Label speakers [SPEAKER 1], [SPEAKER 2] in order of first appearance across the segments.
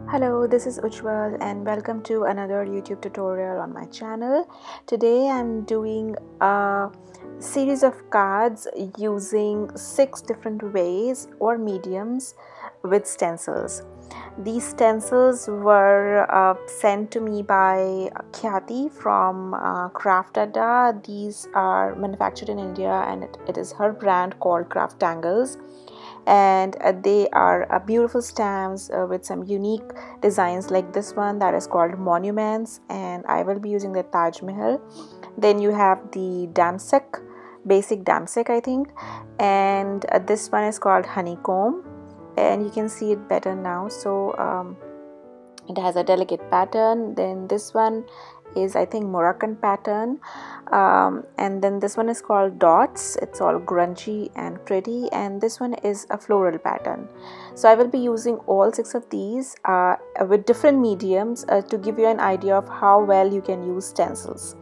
[SPEAKER 1] Hello, this is Ujjwal and welcome to another YouTube tutorial on my channel. Today I'm doing a series of cards using 6 different ways or mediums with stencils. These stencils were sent to me by Khyati from Craftadda. These are manufactured in India and it is her brand called Craftangles, and they are beautiful stamps with some unique designs like this one that is called Monuments, and I will be using the Taj Mahal. Then you have the Damsak, basic Damsak I think, and this one is called Honeycomb, and you can see it better now. So it has a delicate pattern. Then this one is I think Moroccan pattern, and then this one is called Dots. It's all grungy and pretty, and this one is a floral pattern. So I will be using all 6 of these with different mediums to give you an idea of how well you can use stencils.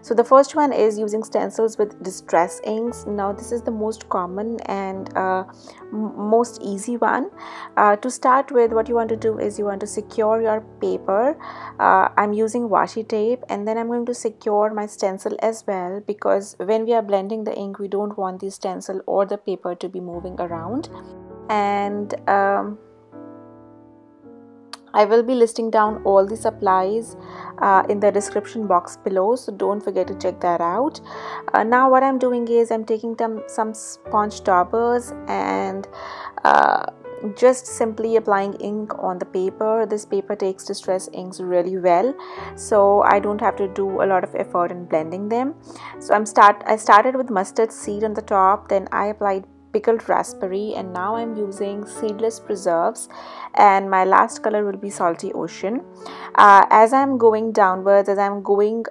[SPEAKER 1] So the first one is using stencils with distress inks. Now this is the most common and most easy one. To start with, what you want to do is you want to secure your paper. I'm using washi tape, and then I'm going to secure my stencil as well, because when we are blending the ink we don't want the stencil or the paper to be moving around. And I will be listing down all the supplies in the description box below, so don't forget to check that out. Now what I'm doing is I'm taking some sponge daubers and just simply applying ink on the paper. This paper takes distress inks really well, so I don't have to do a lot of effort in blending them. So I started with mustard seed on the top, then I applied pickled raspberry, and now I'm using seedless preserves, and my last color will be salty ocean. As I'm going downwards, as I'm going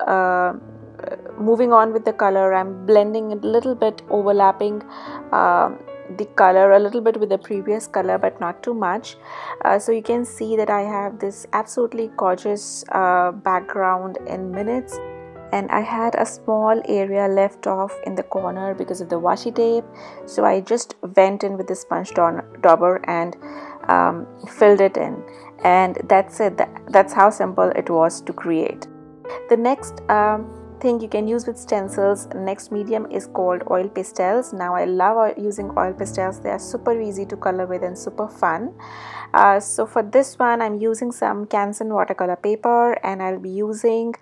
[SPEAKER 1] moving on with the color, I'm blending a little bit, overlapping the color a little bit with the previous color, but not too much. So you can see that I have this absolutely gorgeous background in minutes. And I had a small area left off in the corner because of the washi tape, so I just went in with the sponge dauber and filled it in, and that's it. That's how simple it was to create. The next thing you can use with stencils, next medium, is called oil pastels. Now I love using oil pastels. They are super easy to color with and super fun. So for this one I'm using some Canson watercolor paper, and I'll be using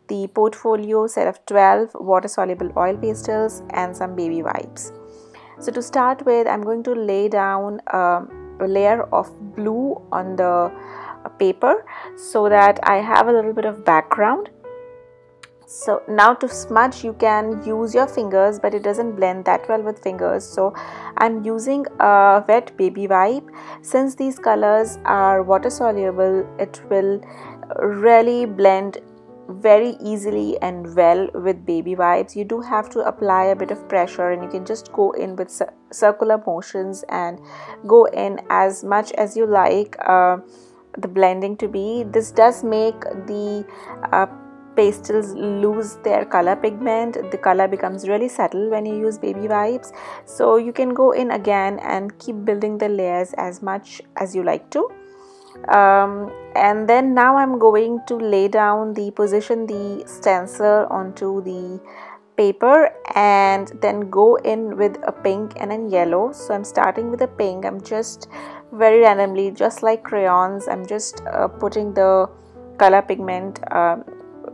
[SPEAKER 1] the portfolio set of 12 water soluble oil pastels and some baby wipes. So to start with, I'm going to lay down a layer of blue on the paper so that I have a little bit of background. So now to smudge, you can use your fingers, but it doesn't blend that well with fingers, so I'm using a wet baby wipe. Since these colors are water soluble, it will really blend very easily and well with baby wipes. You do have to apply a bit of pressure, and you can just go in with circular motions and go in as much as you like the blending to be. This does make the pastels lose their color pigment. The color becomes really subtle when you use baby wipes, so you can go in again and keep building the layers as much as you like to. And then now I'm going to lay down position the stencil onto the paper, and then go in with a pink and a yellow. So I'm starting with a pink. I'm just very randomly, just like crayons, I'm just putting the color pigment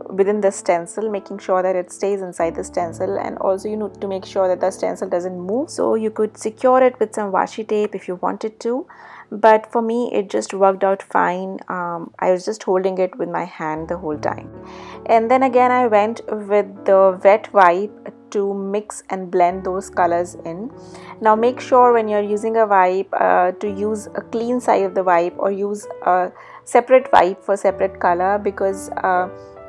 [SPEAKER 1] within the stencil, making sure that it stays inside the stencil, and also you need to make sure that the stencil doesn't move. So you could secure it with some washi tape if you wanted to, but for me it just worked out fine. I was just holding it with my hand the whole time. And then again I went with the wet wipe to mix and blend those colors in. Now make sure when you're using a wipe to use a clean side of the wipe, or use a separate wipe for separate color, because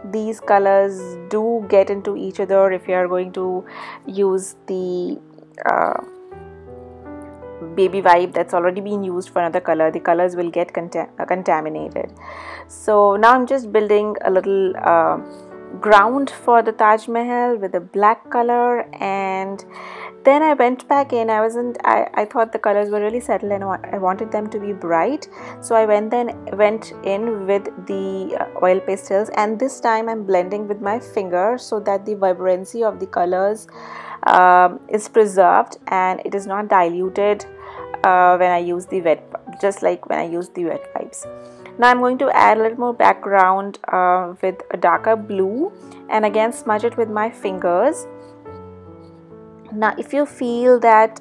[SPEAKER 1] these colors do get into each other. If you are going to use the baby wipe that's already been used for another color, the colors will get contaminated. So now I'm just building a little ground for the Taj Mahal with a black color, and then I went back in. I thought the colors were really settled and I wanted them to be bright, so I went in with the oil pastels, and this time I'm blending with my finger so that the vibrancy of the colors is preserved and it is not diluted when I use the wet, just like when I use the wet wipes. Now I'm going to add a little more background with a darker blue, and again smudge it with my fingers. Now if you feel that,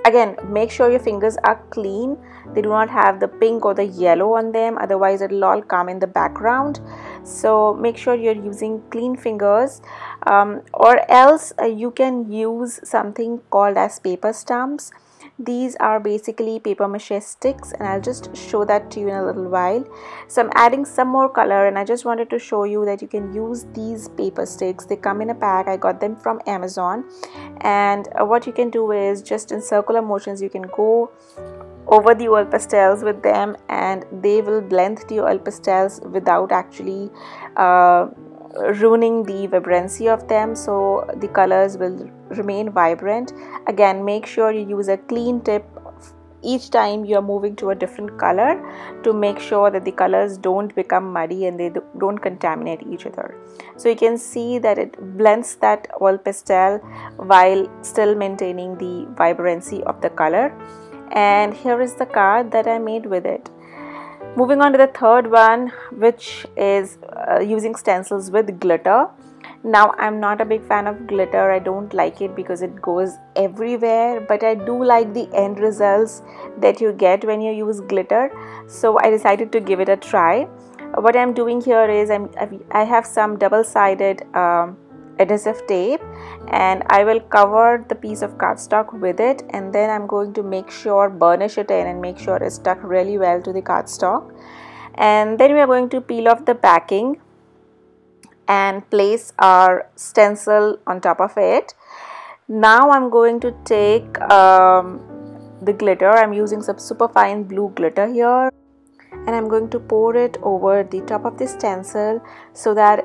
[SPEAKER 1] again make sure your fingers are clean, they do not have the pink or the yellow on them, otherwise it will all come in the background. So make sure you're using clean fingers, or else you can use something called as paper stumps. These are basically paper mache sticks, and I'll just show that to you in a little while. So I'm adding some more color, and I just wanted to show you that you can use these paper sticks. They come in a pack. I got them from Amazon, and what you can do is just in circular motions you can go over the oil pastels with them, and they will blend the oil pastels without actually ruining the vibrancy of them, so the colors will remain vibrant. Again, make sure you use a clean tip each time you are moving to a different color to make sure that the colors don't become muddy and they don't contaminate each other. So you can see that it blends that oil pastel while still maintaining the vibrancy of the color. And here is the card that I made with it. Moving on to the third one, which is using stencils with glitter. Now I'm not a big fan of glitter. I don't like it because it goes everywhere, but I do like the end results that you get when you use glitter, so I decided to give it a try. What I'm doing here is I have some double-sided adhesive tape, and I will cover the piece of cardstock with it, and then I'm going to burnish it in and make sure it's stuck really well to the cardstock. And then we are going to peel off the backing and place our stencil on top of it. Now I'm going to take the glitter. I'm using some super fine blue glitter here, and I'm going to pour it over the top of the stencil so that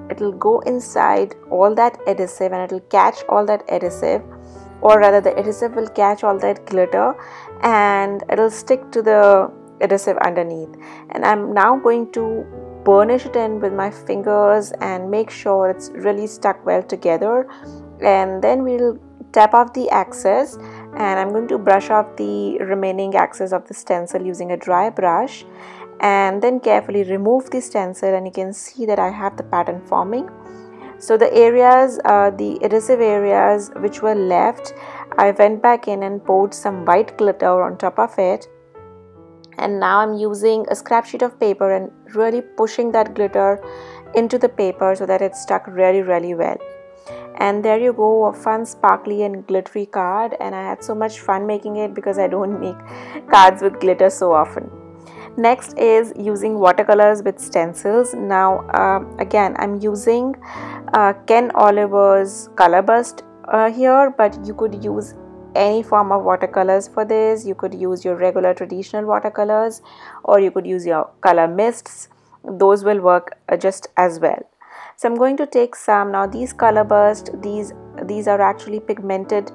[SPEAKER 1] it'll go inside all that adhesive, and it'll catch all that adhesive, or rather the adhesive will catch all that glitter and it'll stick to the adhesive underneath. And I'm now going to burnish it in with my fingers and make sure it's really stuck well together, and then we'll tap off the excess, and I'm going to brush off the remaining excess of the stencil using a dry brush, and then carefully remove the stencil, and you can see that I have the pattern forming. So the areas, the adhesive areas which were left, I went back in and poured some white glitter on top of it, and now I'm using a scrap sheet of paper and really pushing that glitter into the paper so that it's stuck really well. And there you go, a fun, sparkly and glittery card, and I had so much fun making it because I don't make cards with glitter so often. Next is using watercolors with stencils. Now again, I'm using Ken Oliver's Color Burst here, but you could use any form of watercolors for this. You could use your regular traditional watercolors, or you could use your color mists. Those will work just as well. So I'm going to take some. Now these Color Burst, these are actually pigmented,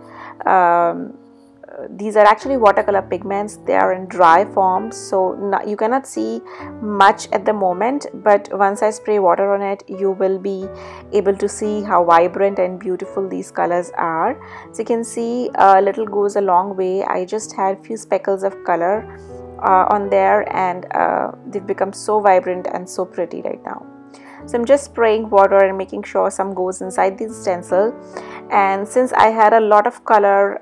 [SPEAKER 1] these are actually watercolor pigments. They are in dry form, so you cannot see much at the moment, but once I spray water on it, you will be able to see how vibrant and beautiful these colors are. So you can see a little goes a long way. I just had few speckles of color on there, and they've become so vibrant and so pretty right now. So I'm just spraying water and making sure some goes inside the stencil. And since I had a lot of color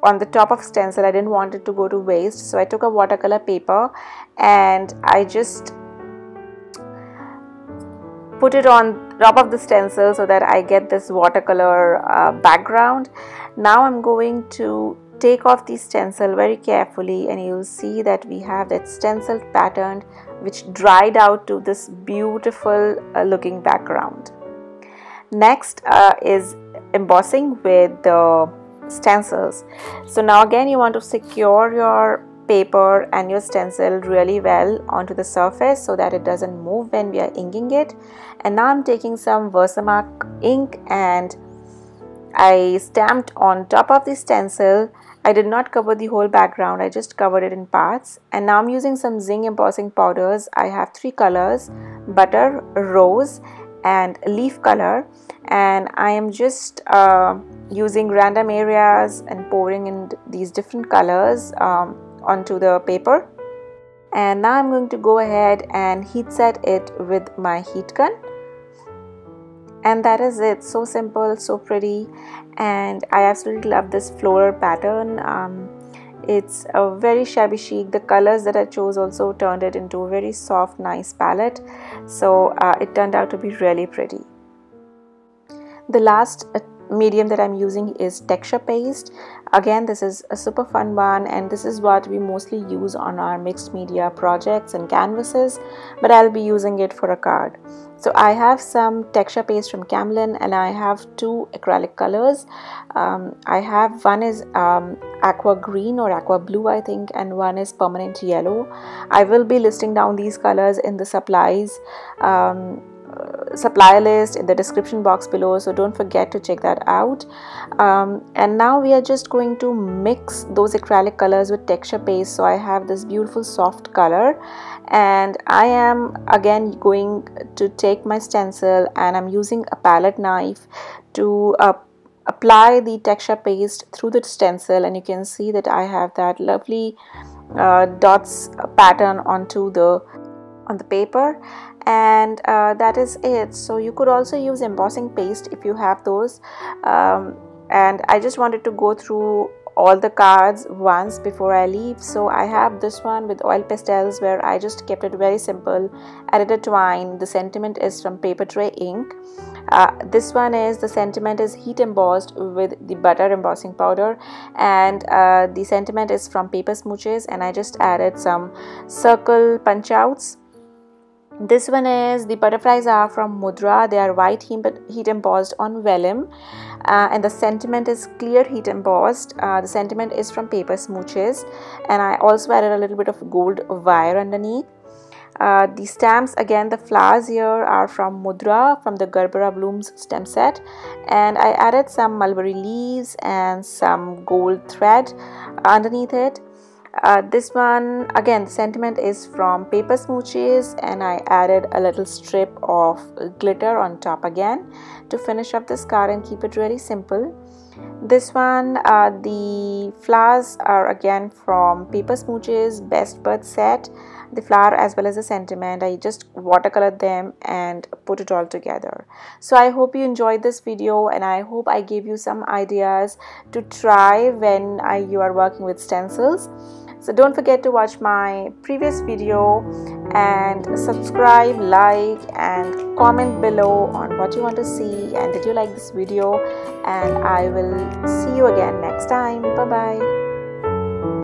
[SPEAKER 1] on the top of stencil, I didn't want it to go to waste, so I took a watercolor paper and I just put it on top of the stencil so that I get this watercolor background. Now I'm going to take off the stencil very carefully, and you'll see that we have that stencil pattern which dried out to this beautiful looking background. Next is embossing with the stencils. So now again, you want to secure your paper and your stencil really well onto the surface so that it doesn't move when we are inking it. And now I'm taking some Versamark ink and I stamped on top of the stencil. I did not cover the whole background, I just covered it in parts. And now I'm using some zinc embossing powders. I have 3 colors: butter, rose and leaf color, and I am just using random areas and pouring in these different colors onto the paper. And now I'm going to go ahead and heat set it with my heat gun. And that is it. So simple, so pretty, and I absolutely love this floral pattern. It's a very shabby chic. The colors that I chose also turned it into a very soft, nice palette, so it turned out to be really pretty. The last medium that I'm using is texture paste. Again, this is a super fun one, and this is what we mostly use on our mixed media projects and canvases, but I'll be using it for a card. So I have some texture paste from Camlin, and I have 2 acrylic colors. I have one is aqua green or aqua blue, I think, and one is permanent yellow. I will be listing down these colors in the supply list in the description box below, so don't forget to check that out. And now we are just going to mix those acrylic colors with texture paste. So I have this beautiful soft color, and I am again going to take my stencil and I'm using a palette knife to apply the texture paste through the stencil, and you can see that I have that lovely dots pattern on the paper. And that is it. So you could also use embossing paste if you have those, and I just wanted to go through all the cards once before I leave. So I have this one with oil pastels where I just kept it very simple, added a twine. The sentiment is from Paper Tray ink. This one is, the sentiment is heat embossed with the butter embossing powder, and the sentiment is from Paper Smooches, and I just added some circle punch outs. This one is, the butterflies are from Mudra. They are white heat embossed on vellum, and the sentiment is clear heat embossed. The sentiment is from Paper Smooches, and I also added a little bit of gold wire underneath. The stamps, again the flowers here are from Mudra, from the Gerbera Blooms stem set, and I added some mulberry leaves and some gold thread underneath it. This one, again, the sentiment is from Paper Smooches, and I added a little strip of glitter on top again to finish up this card and keep it really simple. This one, the flowers are again from Paper Smooches Best Birth set. The flower as well as the sentiment, I just watercolored them and put it all together. So I hope you enjoyed this video, and I hope I gave you some ideas to try when you are working with stencils. So don't forget to watch my previous video and subscribe, like and comment below on what you want to see and did you like this video, and I will see you again next time. Bye bye.